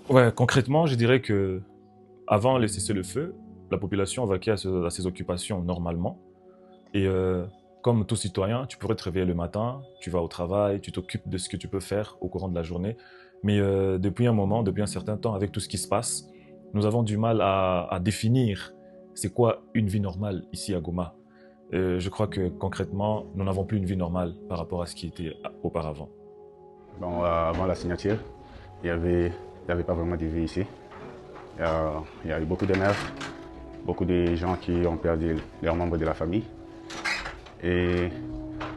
Ouais, concrètement, je dirais que avant les cessez-le-feu, la population vaquait à ses occupations normalement. Et comme tout citoyen, tu pourrais te réveiller le matin, tu vas au travail, tu t'occupes de ce que tu peux faire au courant de la journée. Mais depuis un moment, depuis un certain temps, avec tout ce qui se passe, nous avons du mal à définir c'est quoi une vie normale ici à Goma. Je crois que concrètement, nous n'avons plus une vie normale par rapport à ce qui était auparavant. Bon, avant la signature, il y avait pas vraiment de vie ici. Il y a eu beaucoup de meurtres, beaucoup de gens qui ont perdu leurs membres de la famille et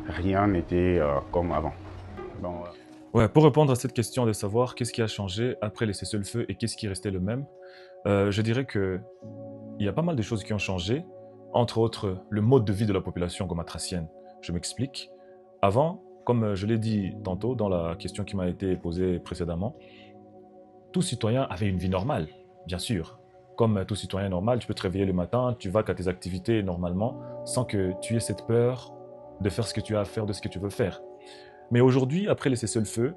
rien n'était comme avant. Bon, Ouais, pour répondre à cette question de savoir qu'est-ce qui a changé après les cessez-le-feu et qu'est-ce qui restait le même, je dirais que il y a pas mal de choses qui ont changé, entre autres le mode de vie de la population gomatracienne. Je m'explique. Avant, comme je l'ai dit tantôt dans la question qui m'a été posée précédemment, tout citoyen avait une vie normale, bien sûr. Comme tout citoyen normal, tu peux te réveiller le matin, tu vas à tes activités normalement, sans que tu aies cette peur de faire ce que tu as à faire, de ce que tu veux faire. Mais aujourd'hui, après les cessez-le-feu,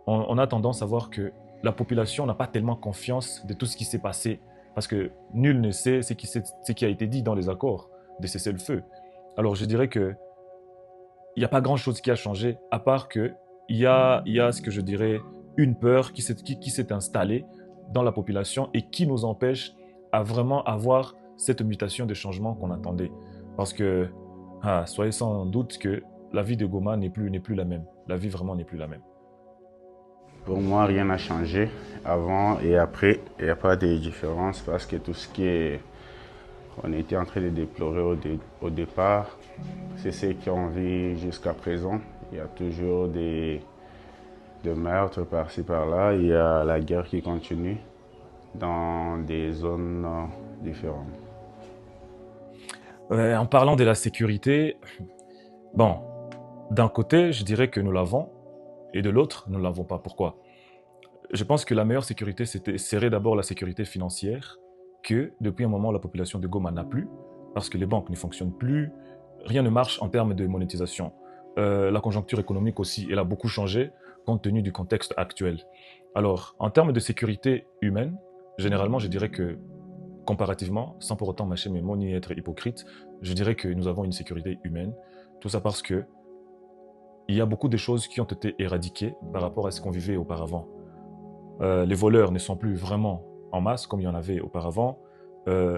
on a tendance à voir que la population n'a pas tellement confiance de tout ce qui s'est passé, parce que nul ne sait ce qui a été dit dans les accords de cessez-le-feu. Alors je dirais que il n'y a pas grand-chose qui a changé, à part que il y a ce que je dirais une peur qui s'est installée dans la population et qui nous empêche à vraiment avoir cette mutation de changement qu'on attendait. Parce que, soyez sans doute que la vie de Goma n'est plus la même. La vie vraiment n'est plus la même. pour moi, rien n'a changé avant et après. Il n'y a pas de différence parce que tout ce qui est, on était en train de déplorer au départ, c'est ce qu'on vit jusqu'à présent. Il y a toujours des meurtres par-ci par-là. Il y a la guerre qui continue dans des zones différentes. En parlant de la sécurité, bon, d'un côté, je dirais que nous l'avons, et de l'autre, nous ne l'avons pas. Pourquoi? Je pense que la meilleure sécurité serait d'abord la sécurité financière, que depuis un moment, la population de Goma n'a plus, parce que les banques ne fonctionnent plus, rien ne marche en termes de monétisation. La conjoncture économique aussi, elle a beaucoup changé compte tenu du contexte actuel. Alors, en termes de sécurité humaine, généralement, je dirais que comparativement, sans pour autant mâcher mes mots ni être hypocrite, je dirais que nous avons une sécurité humaine. Tout ça parce que il y a beaucoup de choses qui ont été éradiquées par rapport à ce qu'on vivait auparavant. Les voleurs ne sont plus vraiment en masse comme il y en avait auparavant.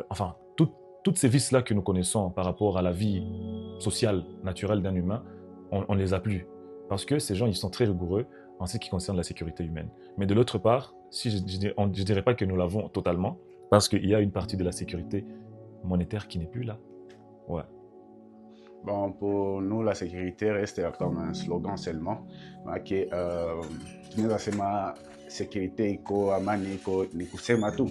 Enfin, toutes ces vices-là que nous connaissons par rapport à la vie sociale, naturelle d'un humain, on ne les a plus. Parce que ces gens, ils sont très rigoureux en ce qui concerne la sécurité humaine. Mais de l'autre part, si je dirais pas que nous l'avons totalement, parce qu'il y a une partie de la sécurité monétaire qui n'est plus là. Ouais. Bon, pour nous, la sécurité reste comme un slogan seulement. Que tunasema sécurité iko amani iko ni kusema tu,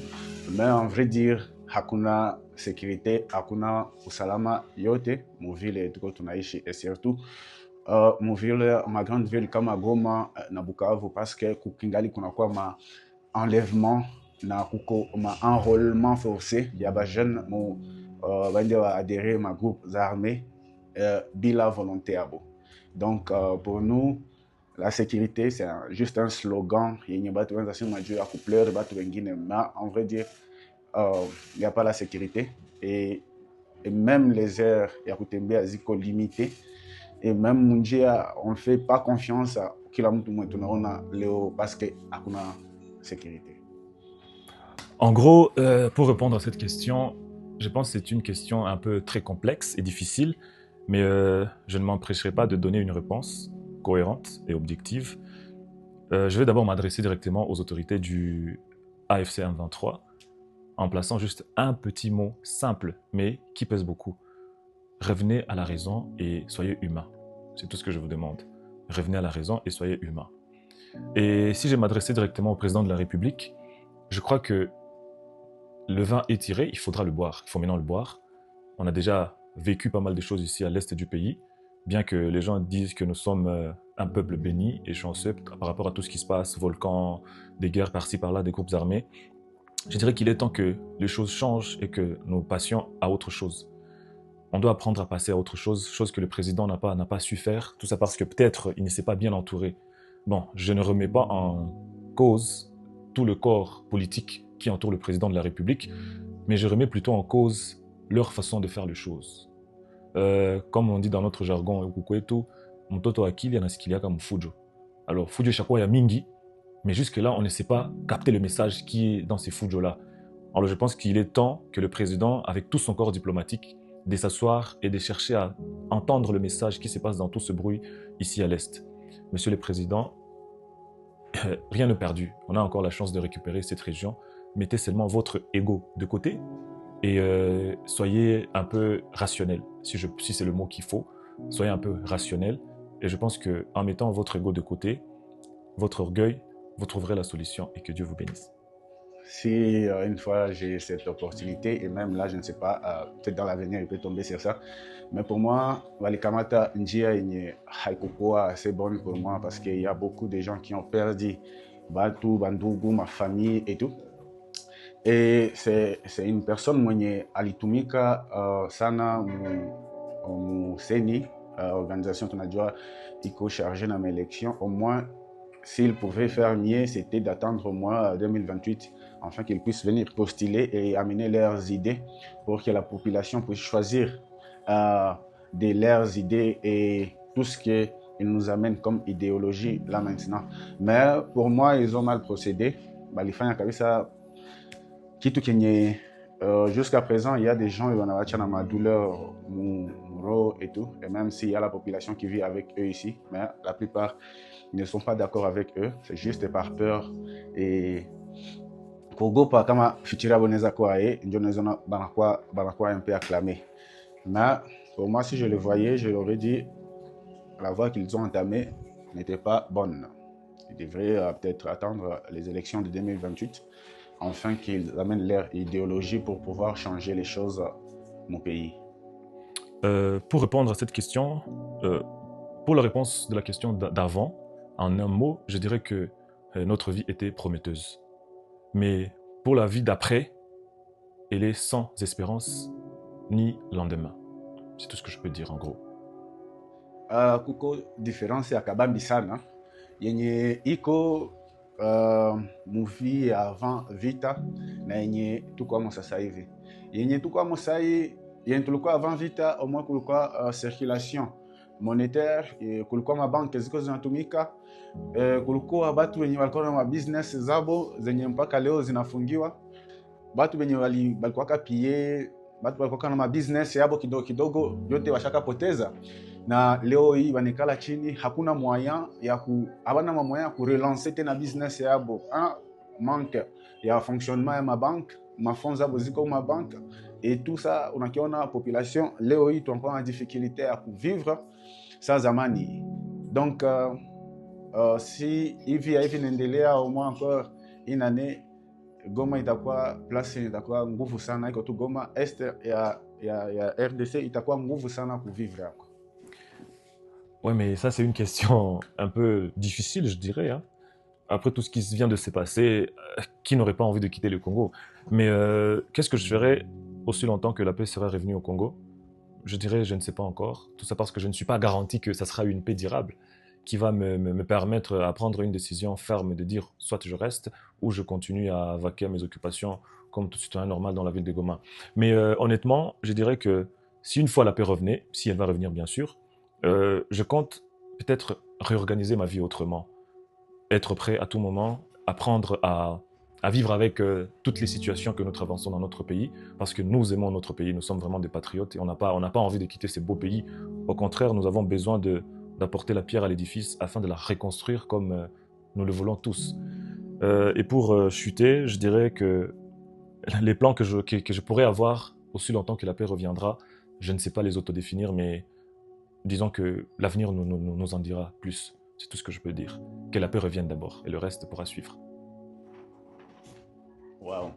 mais en vrai dire hakuna sécurité, hakuna usalama yote muvile tuko tunaishi et surtout muvile ma grande ville kama Goma na Bukavu parce que kukingali kunakuwa ma enlèvement na kuko ma enrôlement forcé ya ba jeune mu bande wa adhérer ma groupes armés bila volonté abo. Donc, pour nous, la sécurité, c'est juste un slogan. Il n'y a pas de couleur, mais en vrai dire, il n'y a pas la sécurité. Et même les heures, il y a limité. Et même Munjia, on ne fait pas confiance à kila mtu mwetu naona leo parce que hakuna sécurité. En gros, pour répondre à cette question, je pense que c'est une question un peu très complexe et difficile, mais je ne m'empêcherai pas de donner une réponse cohérente et objective. Je vais d'abord m'adresser directement aux autorités du AFC M23 en plaçant juste un petit mot simple, mais qui pèse beaucoup. Revenez à la raison et soyez humains. C'est tout ce que je vous demande. Revenez à la raison et soyez humains. Et si je m'adressais directement au président de la République, je crois que le vin est tiré, il faudra le boire. Il faut maintenant le boire. On a déjà vécu pas mal de choses ici à l'est du pays, bien que les gens disent que nous sommes un peuple béni et chanceux par rapport à tout ce qui se passe, volcans, des guerres par-ci par-là, des groupes armés. Je dirais qu'il est temps que les choses changent et que nous passions à autre chose. On doit apprendre à passer à autre chose, chose que le président n'a pas su faire, tout ça parce que peut-être il ne s'est pas bien entouré. Bon, je ne remets pas en cause tout le corps politique qui entoure le président de la République, mais je remets plutôt en cause leur façon de faire les choses. Comme on dit dans notre jargon, Ukukwetu, mtoto akili anasikilia kama fujo. Alors, fujo chaque ya mingi, mais jusque-là, on ne sait pas capter le message qui est dans ces fujos-là. Alors, je pense qu'il est temps que le président, avec tout son corps diplomatique, de s'asseoir et de chercher à entendre le message qui se passe dans tout ce bruit ici à l'Est. Monsieur le Président, rien n'est perdu. On a encore la chance de récupérer cette région. Mettez seulement votre ego de côté et soyez un peu rationnel, si c'est le mot qu'il faut. Soyez un peu rationnel. Et je pense qu'en mettant votre ego de côté, votre orgueil, vous trouverez la solution et que Dieu vous bénisse. Si une fois j'ai cette opportunité, et même là, je ne sais pas, peut-être dans l'avenir, il peut tomber sur ça. Mais pour moi, Walikamata Njia Haikukoa, c'est bon pour moi parce qu'il y a beaucoup de gens qui ont perdu Batu, Bandugu, ma famille et tout. Et c'est une personne mwenye alitumika sana Seni, organisation tunajua iko chargée dans mes élections. Au moins, s'il pouvait faire mieux, c'était d'attendre au mois 2028 afin qu'ils puissent venir postuler et amener leurs idées pour que la population puisse choisir de leurs idées et tout ce qu'ils nous amènent comme idéologie là maintenant. Mais pour moi, ils ont mal procédé. Balifanya kabisa kitu kenye jusqu'à présent, il y a des gens qui ont ma douleur, mon et tout. Et même s'il y a la population qui vit avec eux ici, mais la plupart ne sont pas d'accord avec eux. C'est juste par peur. Et Kogopa, kama Fichira Boneza Kwae, Njonezona Banakwa un peu acclamé. Mais pour moi, si je le voyais, je leur ai dit la voie qu'ils ont entamée n'était pas bonne. Ils devraient peut-être attendre les élections de 2028 afin qu'ils amènent leur idéologie pour pouvoir changer les choses dans mon pays. Pour répondre à cette question, pour la réponse de la question d'avant, en un mot, je dirais que notre vie était prometteuse. Mais pour la vie d'après, elle est sans espérance ni lendemain. C'est tout ce que je peux dire en gros. Kuko différence ya kabambi sana yenye iko movie avant vita na yenye tukwamo sasa hivi. Yenye tukwamo sasa hivi, yenye tulikuwa avant vita, au moins kulikuwa circulation monétaire, kulikuwa mabanki ziko zinatumika, kulikuwa batu wenye walikuwa na business zabo zenye mpaka leo zinafungiwa, batu wenye walikuwa kapie, batu walikuwa na business yabo kidogo kidogo, yote washaka poteza. Na leo hii banikala chini, hakuna moyen ya habana moyen ya relancer tena business yabo. Manque ya fonctionnement ya mabank, mafonds zabo ziko mabank, et tout ça unakiona population leo hii tunakuwa na difficulté ya vivre sans amani. Donc si hivi naendelea au moins encore une année, Goma itakuwa place itakuwa nguvu sana, iko tu Goma est ya RDC itakuwa nguvu sana kuvivre hapo. Ouais, mais ça, c'est une question un peu difficile, je dirais. Hein. Après tout ce qui vient de se passer, qui n'aurait pas envie de quitter le Congo? Mais qu'est-ce que je ferais aussi longtemps que la paix serait revenue au Congo? Je dirais, je ne sais pas encore. Tout ça parce que je ne suis pas garanti que ça sera une paix durable qui va me permettre à prendre une décision ferme de dire soit je reste ou je continue à vaquer à mes occupations comme tout citoyen normal dans la ville de Goma. Mais honnêtement, je dirais que si une fois la paix revenait, si elle va revenir bien sûr, je compte peut-être réorganiser ma vie autrement. Être prêt à tout moment, apprendre à vivre avec toutes les situations que nous traversons dans notre pays, parce que nous aimons notre pays, nous sommes vraiment des patriotes et on n'a pas envie de quitter ces beaux pays. Au contraire, nous avons besoin d'apporter la pierre à l'édifice afin de la reconstruire comme nous le voulons tous. Et pour chuter, je dirais que les plans que je pourrais avoir aussi longtemps que la paix reviendra, je ne sais pas les autodéfinir, mais disons que l'avenir nous en dira plus. C'est tout ce que je peux dire. Que la paix revienne d'abord et le reste pourra suivre. Wow.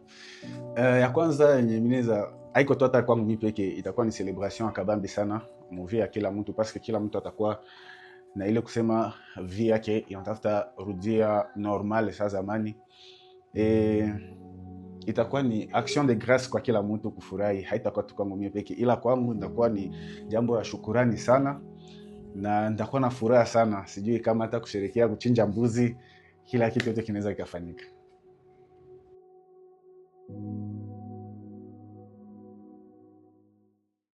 Ya kwanza yenye mineza haiko tu hata kwangu mimi peke, itakuwa ni celebration akabambi sana movie ya kila mtu, parce que kila mtu atakuwa na ile kusema vie yake inatafuta rudia normal sa zamani. itakuwa ni action de grâce kwa kila mtu kufurahi, haitakuwa tu kwangu mimi peke, ila kwangu nitakuwa ni jambo la shukurani sana, na nitakuwa na furaha sana. Sijui kama hata kusherehekea kuchinja mbuzi, kila kitu yote kinaweza kikafanyika.